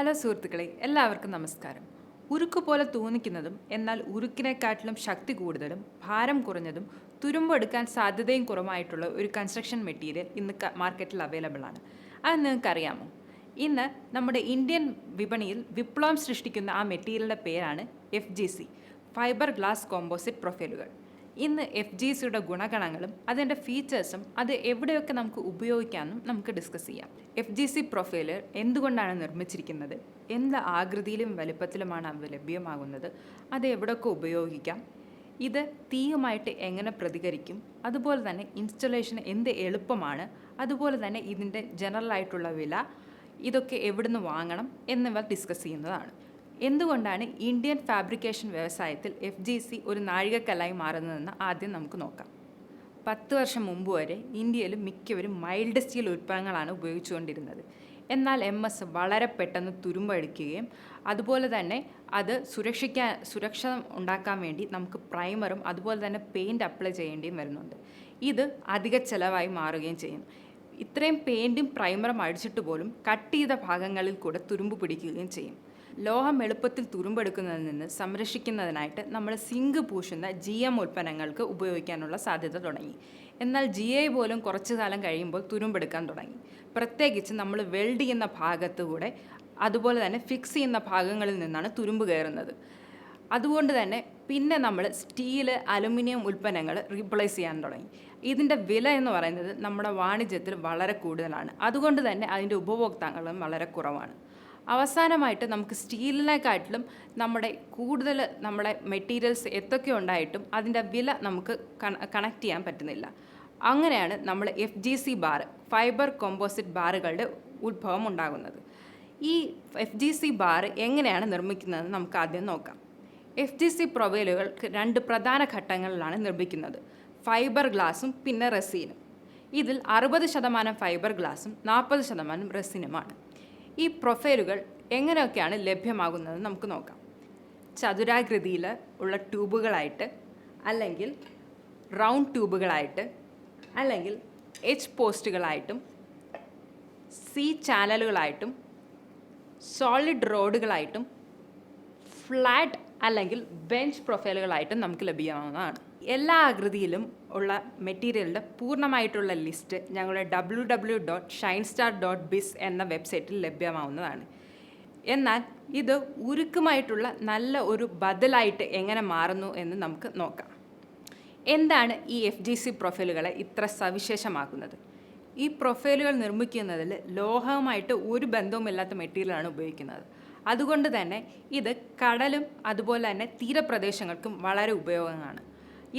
Hello സുഹൃത്തുക്കളെ, എല്ലാവർക്കും നമസ്കാരം. ഉരുക്ക് പോലെ തോന്നിക്കുന്നതും എന്നാൽ ഉരുക്കിനെക്കാട്ടിലും ശക്തി കൂടുതലും ഭാരം കുറഞ്ഞതും തുരുമ്പെടുക്കാൻ സാധ്യതയും കുറവായിട്ടുള്ള ഒരു കൺസ്ട്രക്ഷൻ മെറ്റീരിയൽ ഇന്ന് മാർക്കറ്റിൽ അവൈലബിൾ ആണ്. അത് നിങ്ങൾക്കറിയാമോ? ഇന്ന് നമ്മുടെ ഇന്ത്യൻ വിപണിയിൽ വിപ്ലവം സൃഷ്ടിക്കുന്ന ആ മെറ്റീരിയലിൻ്റെ പേരാണ് FGC, ഫൈബർ ഗ്ലാസ് കോമ്പോസിറ്റ് പ്രൊഫൈലുകൾ. ഇന്ന് FGCയുടെ ഗുണഗണങ്ങളും അതിൻ്റെ ഫീച്ചേഴ്സും അത് എവിടെയൊക്കെ നമുക്ക് ഉപയോഗിക്കാമെന്നും നമുക്ക് ഡിസ്കസ് ചെയ്യാം. FGC പ്രൊഫൈല് എന്തുകൊണ്ടാണ് നിർമ്മിച്ചിരിക്കുന്നത്, എന്ത് ആകൃതിയിലും വലുപ്പത്തിലുമാണ് അവ ലഭ്യമാകുന്നത്, അത് എവിടെയൊക്കെ ഉപയോഗിക്കാം, ഇത് തീയുമായിട്ട് എങ്ങനെ പ്രതികരിക്കും, അതുപോലെ തന്നെ ഇൻസ്റ്റലേഷന് എന്ത് എളുപ്പമാണ്, അതുപോലെ തന്നെ ഇതിൻ്റെ ജനറൽ ആയിട്ടുള്ള വില, ഇതൊക്കെ എവിടുന്ന് വാങ്ങണം എന്നിവ ഡിസ്കസ് ചെയ്യുന്നതാണ്. എന്തുകൊണ്ടാണ് ഇന്ത്യൻ ഫാബ്രിക്കേഷൻ വ്യവസായത്തിൽ FGC ഒരു നാഴികക്കല്ലായി മാറുന്നതെന്ന് ആദ്യം നമുക്ക് നോക്കാം. 10 വർഷം മുമ്പ് വരെ ഇന്ത്യയിൽ മിക്കവരും മൈൽഡ് സ്റ്റീൽ ഉൽപ്പന്നങ്ങളാണ് ഉപയോഗിച്ചുകൊണ്ടിരുന്നത്. എന്നാൽ MS വളരെ പെട്ടെന്ന് തുരുമ്പടിക്കുകയും അതുപോലെ തന്നെ അത് സുരക്ഷ ഉണ്ടാക്കാൻ വേണ്ടി നമുക്ക് പ്രൈമറും അതുപോലെ തന്നെ പെയിൻറ്റ് അപ്ലൈ ചെയ്യേണ്ടിയും വരുന്നുണ്ട്. ഇത് അധിക ചിലവായി മാറുകയും ചെയ്യും. ഇത്രയും പെയിൻറ്റും പ്രൈമറും അടിച്ചിട്ട് പോലും കട്ട് ചെയ്ത ഭാഗങ്ങളിൽ കൂടെ തുരുമ്പ് പിടിക്കുകയും ചെയ്യും. ലോഹം എളുപ്പത്തിൽ തുരുമ്പെടുക്കുന്നതിൽ നിന്ന് സംരക്ഷിക്കുന്നതിനായിട്ട് നമ്മൾ സിങ്ക് പൂശുന്ന GM ഉൽപ്പന്നങ്ങൾക്ക് ഉപയോഗിക്കാനുള്ള സാധ്യത തുടങ്ങി. എന്നാൽ GI പോലും കുറച്ചു കാലം കഴിയുമ്പോൾ തുരുമ്പെടുക്കാൻ തുടങ്ങി. പ്രത്യേകിച്ച് നമ്മൾ വെൽഡ് ചെയ്യുന്ന ഭാഗത്തുകൂടെ അതുപോലെ തന്നെ ഫിക്സ് ചെയ്യുന്ന ഭാഗങ്ങളിൽ നിന്നാണ് തുരുമ്പ് കയറുന്നത്. അതുകൊണ്ട് തന്നെ പിന്നെ നമ്മൾ സ്റ്റീല്, അലുമിനിയം ഉൽപ്പന്നങ്ങൾ റീപ്ലേസ് ചെയ്യാൻ തുടങ്ങി. ഇതിൻ്റെ വില എന്ന് പറയുന്നത് നമ്മുടെ വാണിജ്യത്തിൽ വളരെ കൂടുതലാണ്. അതുകൊണ്ട് തന്നെ അതിൻ്റെ ഉപഭോക്താക്കളും വളരെ കുറവാണ്. അവസാനമായിട്ട് നമുക്ക് സ്റ്റീലിനെക്കാട്ടിലും നമ്മുടെ മെറ്റീരിയൽസ് എന്തൊക്കെ ഉണ്ടായിട്ടും അതിൻ്റെ വില നമുക്ക് കണക്ട് ചെയ്യാൻ പറ്റുന്നില്ല. അങ്ങനെയാണ് നമ്മൾ FGC ബാർ, ഫൈബർ കോമ്പോസിറ്റ് ബാറുകളുടെ ഉത്ഭവം ഉണ്ടാകുന്നത്. ഈ FGC ബാർ എങ്ങനെയാണ് നിർമ്മിക്കുന്നതെന്ന് നമുക്ക് ആദ്യം നോക്കാം. FGC പ്രൊഫൈലുകൾക്ക് 2 പ്രധാന ഘട്ടങ്ങളിലാണ് നിർമ്മിക്കുന്നത്: ഫൈബർ ഗ്ലാസും പിന്നെ റെസിനും. ഇതിൽ 60% ഫൈബർ ഗ്ലാസും 40% റെസിനുമാണ്. ഈ പ്രൊഫൈലുകൾ എങ്ങനെയൊക്കെയാണ് ലഭ്യമാകുന്നതെന്ന് നമുക്ക് നോക്കാം. ചതുരാകൃതിയിൽ ഉള്ള ട്യൂബുകളായിട്ട്, അല്ലെങ്കിൽ റൗണ്ട് ട്യൂബുകളായിട്ട്, അല്ലെങ്കിൽ H പോസ്റ്റുകളായിട്ടും, C ചാനലുകളായിട്ടും, സോളിഡ് റോഡുകളായിട്ടും, ഫ്ലാറ്റ് അല്ലെങ്കിൽ ബെഞ്ച് പ്രൊഫൈലുകളായിട്ടും നമുക്ക് ലഭ്യമാവുന്നതാണ്. എല്ലാ ആകൃതിയിലും ഉള്ള മെറ്റീരിയലിൻ്റെ പൂർണ്ണമായിട്ടുള്ള ലിസ്റ്റ് ഞങ്ങളുടെ www.shinestar.biz എന്ന വെബ്സൈറ്റിൽ ലഭ്യമാവുന്നതാണ്. എന്നാൽ ഇത് ഉരുക്കുമായിട്ടുള്ള നല്ല ഒരു ബദലായിട്ട് എങ്ങനെ മാറുന്നു എന്ന് നമുക്ക് നോക്കാം. എന്താണ് ഈ FGC പ്രൊഫൈലുകളെ ഇത്ര സവിശേഷമാക്കുന്നത്? ഈ പ്രൊഫൈലുകൾ നിർമ്മിക്കുന്നതിൽ ലോഹവുമായിട്ട് ഒരു ബന്ധവുമില്ലാത്ത മെറ്റീരിയലാണ് ഉപയോഗിക്കുന്നത്. അതുകൊണ്ട് തന്നെ ഇത് കടലും അതുപോലെ തന്നെ തീരപ്രദേശങ്ങൾക്കും വളരെ ഉപയോഗമാണ്.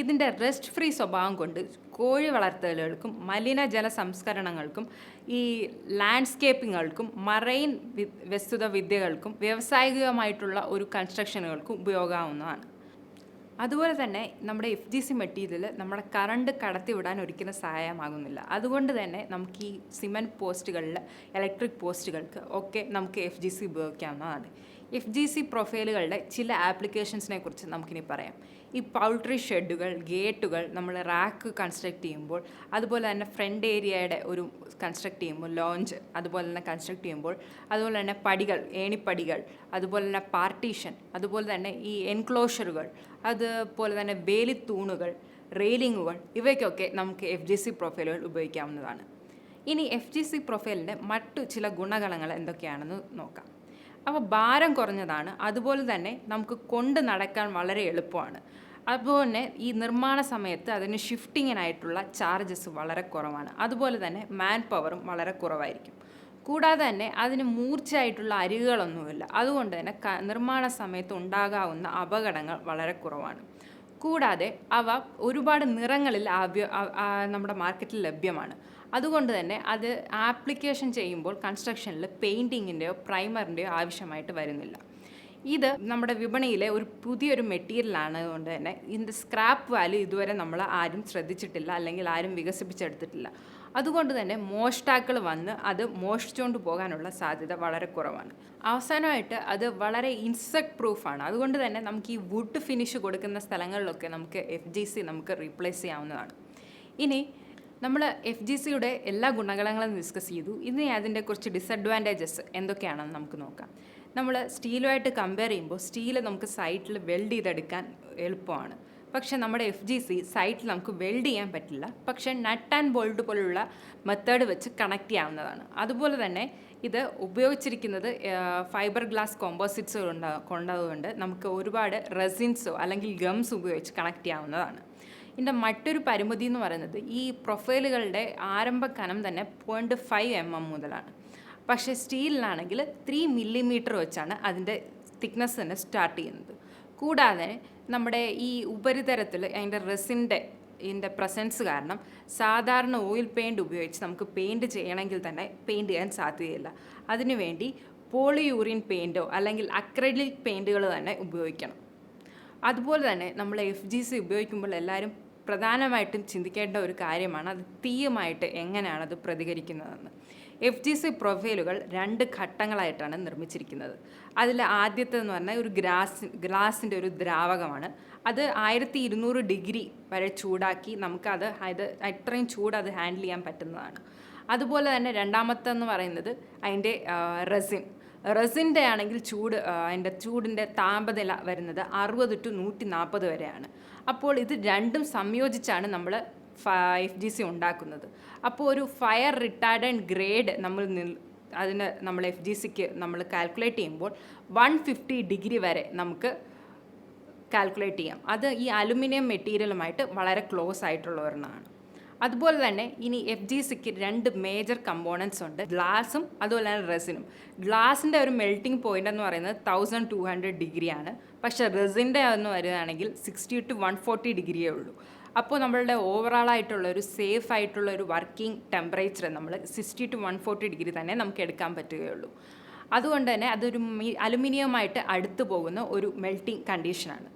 ഇതിൻ്റെ റെസ്റ്റ് ഫ്രീ സ്വഭാവം കൊണ്ട് കോഴി വളർത്തലുകൾക്കും മലിനജല സംസ്കരണങ്ങൾക്കും ഈ ലാൻഡ്സ്കേപ്പിങ്ങുകൾക്കും മറൈൻ വസ്തുത വിദ്യകൾക്കും വ്യാവസായികമായിട്ടുള്ള ഒരു കൺസ്ട്രക്ഷനുകൾക്കും ഉപയോഗമാവുന്നതാണ്. അതുപോലെ തന്നെ നമ്മുടെ FGC മെറ്റീരിയൽ നമ്മുടെ കറണ്ട് കടത്തിവിടാൻ ഒരിക്കലും സഹായമാകുന്നില്ല. അതുകൊണ്ട് തന്നെ നമുക്ക് ഈ സിമൻറ്റ് പോസ്റ്റുകളിൽ, ഇലക്ട്രിക് പോസ്റ്റുകൾക്ക് ഒക്കെ നമുക്ക് FGC ഉപയോഗിക്കാവുന്നതാണ്. FGC പ്രൊഫൈലുകളുടെ ചില ആപ്ലിക്കേഷൻസിനെ കുറിച്ച് നമുക്കിനി പറയാം. ഈ പൗൾട്രി ഷെഡുകൾ, ഗേറ്റുകൾ, നമ്മൾ റാക്ക് കൺസ്ട്രക്ട് ചെയ്യുമ്പോൾ, അതുപോലെ തന്നെ ഫ്രണ്ട് ഏരിയയുടെ ഒരു കൺസ്ട്രക്ട് ചെയ്യുമ്പോൾ, ലോഞ്ച് അതുപോലെ തന്നെ കൺസ്ട്രക്ട് ചെയ്യുമ്പോൾ, അതുപോലെ തന്നെ പടികൾ, ഏണിപ്പടികൾ, അതുപോലെ തന്നെ പാർട്ടീഷൻ, അതുപോലെ തന്നെ ഈ എൻക്ലോഷറുകൾ, അതുപോലെ തന്നെ വേലിത്തൂണുകൾ, റെയിലിങ്ങുകൾ, ഇവയ്ക്കൊക്കെ നമുക്ക് FGC പ്രൊഫൈലുകൾ ഉപയോഗിക്കാവുന്നതാണ്. ഇനി FGC പ്രൊഫൈലിൻ്റെ മറ്റു ചില ഗുണഗണങ്ങൾ എന്തൊക്കെയാണെന്ന് നോക്കാം. അപ്പോൾ ഭാരം കുറഞ്ഞതാണ്, അതുപോലെ തന്നെ നമുക്ക് കൊണ്ട് നടക്കാൻ വളരെ എളുപ്പമാണ്. അതുപോലെ തന്നെ ഈ നിർമ്മാണ സമയത്ത് അതിന് ഷിഫ്റ്റിങ്ങിനായിട്ടുള്ള ചാർജസ് വളരെ കുറവാണ്. അതുപോലെ തന്നെ മാൻ പവറും വളരെ കുറവായിരിക്കും. കൂടാതെ തന്നെ അതിന് മൂർച്ചയായിട്ടുള്ള അരികുകളൊന്നുമില്ല. അതുകൊണ്ട് തന്നെ നിർമ്മാണ സമയത്ത് ഉണ്ടാകാവുന്ന അപകടങ്ങൾ വളരെ കുറവാണ്. കൂടാതെ അവ ഒരുപാട് നിറങ്ങളിൽ നമ്മുടെ മാർക്കറ്റിൽ ലഭ്യമാണ്. അതുകൊണ്ട് തന്നെ അത് ആപ്ലിക്കേഷൻ ചെയ്യുമ്പോൾ കൺസ്ട്രക്ഷനിൽ പെയിൻറ്റിങ്ങിൻ്റെയോ പ്രൈമറിൻ്റെയോ ആവശ്യമായിട്ട് വരുന്നില്ല. ഇത് നമ്മുടെ വിപണിയിലെ ഒരു പുതിയൊരു മെറ്റീരിയലാണ്. അതുകൊണ്ട് തന്നെ ഇതിൻ്റെ സ്ക്രാപ്പ് വാല്യൂ ഇതുവരെ നമ്മൾ ആരും ശ്രദ്ധിച്ചിട്ടില്ല, അല്ലെങ്കിൽ ആരും വികസിപ്പിച്ചെടുത്തിട്ടില്ല. അതുകൊണ്ട് തന്നെ മോഷ്ടാക്കൾ വന്ന് അത് മോഷ്ടിച്ചുകൊണ്ട് പോകാനുള്ള സാധ്യത വളരെ കുറവാണ്. അവസാനമായിട്ട് അത് വളരെ ഇൻസെക്ട് പ്രൂഫാണ്. അതുകൊണ്ട് തന്നെ നമുക്ക് ഈ വുഡ് ഫിനിഷ് കൊടുക്കുന്ന സ്ഥലങ്ങളിലൊക്കെ നമുക്ക് FGC നമുക്ക് റീപ്ലേസ് ചെയ്യാവുന്നതാണ്. ഇനി നമ്മൾ എഫ് ജി സിയുടെ എല്ലാ ഗുണഗണങ്ങളും ഡിസ്കസ് ചെയ്തു. ഇനി അതിൻ്റെ കുറച്ച് ഡിസഡ്വാൻറ്റേജസ് എന്തൊക്കെയാണെന്ന് നമുക്ക് നോക്കാം. നമ്മൾ സ്റ്റീലുമായിട്ട് കമ്പയർ ചെയ്യുമ്പോൾ സ്റ്റീൽ നമുക്ക് സൈറ്റിൽ വെൽഡ് ചെയ്തെടുക്കാൻ എളുപ്പമാണ്. പക്ഷേ നമ്മുടെ എഫ് ജി സി സൈറ്റിൽ നമുക്ക് വെൽഡ് ചെയ്യാൻ പറ്റില്ല. പക്ഷേ നട്ട് ആൻഡ് ബോൾട്ട് പോലുള്ള മെത്തേഡ് വെച്ച് കണക്ട് ചെയ്യാവുന്നതാണ്. അതുപോലെ തന്നെ ഇത് ഉപയോഗിച്ചിരിക്കുന്നത് ഫൈബർ ഗ്ലാസ് കോമ്പോസിറ്റ്സ് കൊണ്ടതുകൊണ്ട് നമുക്ക് ഒരുപാട് റെസിൻസോ അല്ലെങ്കിൽ ഗംസ് ഉപയോഗിച്ച് കണക്ട് ചെയ്യാവുന്നതാണ്. ഇതിൻ്റെ മറ്റൊരു പരിമിതി എന്ന് പറയുന്നത് ഈ പ്രൊഫൈലുകളുടെ ആരംഭ കനം തന്നെ 0.5 mm മുതലാണ്. പക്ഷേ സ്റ്റീലിനാണെങ്കിൽ 3 millimeter വെച്ചാണ് അതിൻ്റെ തിക്നെസ് തന്നെ സ്റ്റാർട്ട് ചെയ്യുന്നത്. കൂടാതെ നമ്മുടെ ഈ ഉപരിതലത്തിൽ അതിൻ്റെ ഇതിൻ്റെ പ്രസൻസ് കാരണം സാധാരണ ഓയിൽ പെയിൻറ് ഉപയോഗിച്ച് നമുക്ക് പെയിൻറ് ചെയ്യണമെങ്കിൽ തന്നെ പെയിൻറ് ചെയ്യാൻ സാധ്യതയില്ല. അതിനുവേണ്ടി പോളിയൂറിൻ പെയിൻറ്റോ അല്ലെങ്കിൽ അക്രലിക് പെയിൻറ്റുകൾ തന്നെ ഉപയോഗിക്കണം. അതുപോലെ തന്നെ നമ്മൾ എഫ് ജി സി ഉപയോഗിക്കുമ്പോൾ എല്ലാവരും പ്രധാനമായിട്ടും ചിന്തിക്കേണ്ട ഒരു കാര്യമാണ് അത് തീയുമായിട്ട് എങ്ങനെയാണ് അത് പ്രതികരിക്കുന്നതെന്ന്. എഫ് ജി സി പ്രൊഫൈലുകൾ 2 ഘട്ടങ്ങളായിട്ടാണ് നിർമ്മിച്ചിരിക്കുന്നത്. അതിൽ ആദ്യത്തേതെന്ന് പറഞ്ഞാൽ ഒരു ഗ്ലാസിൻ്റെ ഒരു ദ്രാവകമാണ്. അത് 1200 ഡിഗ്രി വരെ ചൂടാക്കി നമുക്കത് അത്രയും ചൂട് അത് ഹാൻഡിൽ ചെയ്യാൻ പറ്റുന്നതാണ്. അതുപോലെ തന്നെ രണ്ടാമത്തെന്ന് പറയുന്നത് അതിൻ്റെ റെസിൻ്റെ ആണെങ്കിൽ അതിൻ്റെ ചൂടിൻ്റെ താപനില വരുന്നത് 60 to 140 വരെയാണ്. അപ്പോൾ ഇത് രണ്ടും സംയോജിച്ചാണ് നമ്മൾ എഫ് ജി സി ഉണ്ടാക്കുന്നത്. അപ്പോൾ ഒരു ഫയർ റിട്ടാർഡൻറ്റ് ഗ്രേഡ് നമ്മൾ എഫ് ജി സിക്ക് നമ്മൾ കാൽക്കുലേറ്റ് ചെയ്യുമ്പോൾ 150 ഡിഗ്രി വരെ നമുക്ക് കാൽക്കുലേറ്റ് ചെയ്യാം. അത് ഈ അലുമിനിയം മെറ്റീരിയലുമായിട്ട് വളരെ ക്ലോസ് ആയിട്ടുള്ള ഒരെണ്ണമാണ്. അതുപോലെ തന്നെ ഇനി എഫ് ജി സിക്ക് 2 മേജർ കമ്പോണൻസ് ഉണ്ട്, ഗ്ലാസും അതുപോലെ തന്നെ റെസിനും. ഗ്ലാസിൻ്റെ ഒരു മെൽറ്റിംഗ് പോയിൻ്റ് എന്ന് പറയുന്നത് 1200 ഡിഗ്രിയാണ്. പക്ഷേ റെസിൻ്റെ എന്ന് വരുകയാണെങ്കിൽ 60 to 140 ഡിഗ്രിയേ ഉള്ളൂ. അപ്പോൾ നമ്മളുടെ ഓവറോളായിട്ടുള്ള ഒരു സേഫ് ആയിട്ടുള്ള ഒരു വർക്കിംഗ് ടെമ്പറേച്ചർ നമ്മൾ 60 to 140 ഡിഗ്രി തന്നെ നമുക്ക് എടുക്കാൻ പറ്റുകയുള്ളൂ. അതുകൊണ്ട് തന്നെ അതൊരു അലുമിനിയമായിട്ട് അടുത്ത് പോകുന്ന ഒരു മെൽറ്റിംഗ് കണ്ടീഷനാണ്.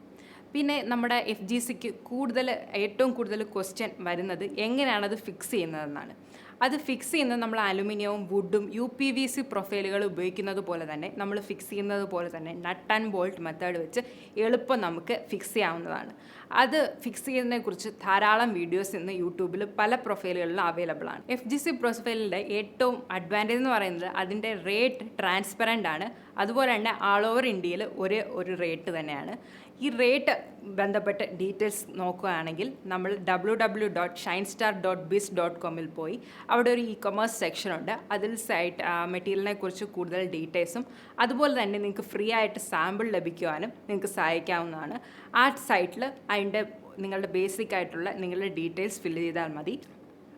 പിന്നെ നമ്മുടെ എഫ് ജി സിക്ക് ഏറ്റവും കൂടുതൽ ക്വസ്റ്റ്യൻ വരുന്നത് എങ്ങനെയാണത് ഫിക്സ് ചെയ്യുന്നതെന്നാണ്. അത് ഫിക്സ് ചെയ്യുന്നത് നമ്മൾ അലുമിനിയവും വുഡും UPVC പ്രൊഫൈലുകൾ ഉപയോഗിക്കുന്നത് പോലെ തന്നെ നമ്മൾ ഫിക്സ് ചെയ്യുന്നത് പോലെ തന്നെ നട്ട് ആൻഡ് ബോൾട്ട് മെത്തേഡ് വെച്ച് എളുപ്പം നമുക്ക് ഫിക്സ് ചെയ്യാവുന്നതാണ്. അത് ഫിക്സ് ചെയ്യുന്നതിനെക്കുറിച്ച് ധാരാളം വീഡിയോസ് ഇന്ന് യൂട്യൂബിൽ പല പ്രൊഫൈലുകളിലും അവൈലബിൾ ആണ്. എഫ് ജി സി പ്രൊഫൈലിൻ്റെ ഏറ്റവും അഡ്വാൻറ്റേജ് എന്ന് പറയുന്നത് അതിൻ്റെ റേറ്റ് ട്രാൻസ്പെറൻ്റ് ആണ്. അതുപോലെ തന്നെ ആൾ ഓവർ ഇന്ത്യയിൽ ഒരു റേറ്റ് തന്നെയാണ്. ഈ റേറ്റ് ബന്ധപ്പെട്ട് ഡീറ്റെയിൽസ് നോക്കുകയാണെങ്കിൽ നമ്മൾ www.shinestar.biz.com പോയി അവിടെ ഒരു ഇ-കൊമേഴ്സ് സെക്ഷനുണ്ട്. അതിൽ മെറ്റീരിയലിനെ കുറിച്ച് കൂടുതൽ ഡീറ്റെയിൽസും അതുപോലെ തന്നെ നിങ്ങൾക്ക് ഫ്രീ ആയിട്ട് സാമ്പിൾ ലഭിക്കുവാനും നിങ്ങൾക്ക് സഹായിക്കാവുന്നതാണ്. ആ സൈറ്റിൽ നിങ്ങളുടെ ബേസിക് ആയിട്ടുള്ള നിങ്ങളുടെ ഡീറ്റെയിൽസ് ഫില്ല് ചെയ്താൽ മതി.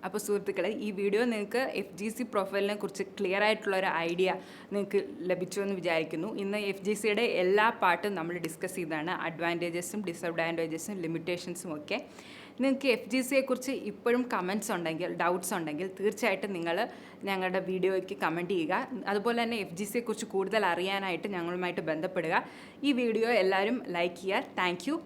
അപ്പോൾ സുഹൃത്തുക്കളെ, ഈ വീഡിയോ നിങ്ങൾക്ക് എഫ് ജി സി പ്രൊഫൈലിനെ കുറിച്ച് ക്ലിയർ ആയിട്ടുള്ള ഒരു ഐഡിയ നിങ്ങൾക്ക് ലഭിച്ചു എന്ന് വിചാരിക്കുന്നു. ഇന്ന് എഫ് ജി സിയുടെ എല്ലാ പാർട്ടും നമ്മൾ ഡിസ്കസ് ചെയ്തതാണ്, അഡ്വാൻറ്റേജസും ഡിസഡ്വാൻറ്റേജസും ലിമിറ്റേഷൻസും ഒക്കെ. നിങ്ങൾക്ക് എഫ് ജി സിയെക്കുറിച്ച് ഇപ്പോഴും ഡൗട്ട്സ് ഉണ്ടെങ്കിൽ തീർച്ചയായിട്ടും നിങ്ങൾ ഞങ്ങളുടെ വീഡിയോയ്ക്ക് കമൻറ്റ് ചെയ്യുക. അതുപോലെ തന്നെ എഫ് ജി സിയെക്കുറിച്ച് കൂടുതൽ അറിയാനായിട്ട് ഞങ്ങളുമായിട്ട് ബന്ധപ്പെടുക. ഈ വീഡിയോ എല്ലാവരും ലൈക്ക് ചെയ്യുക. Thank you.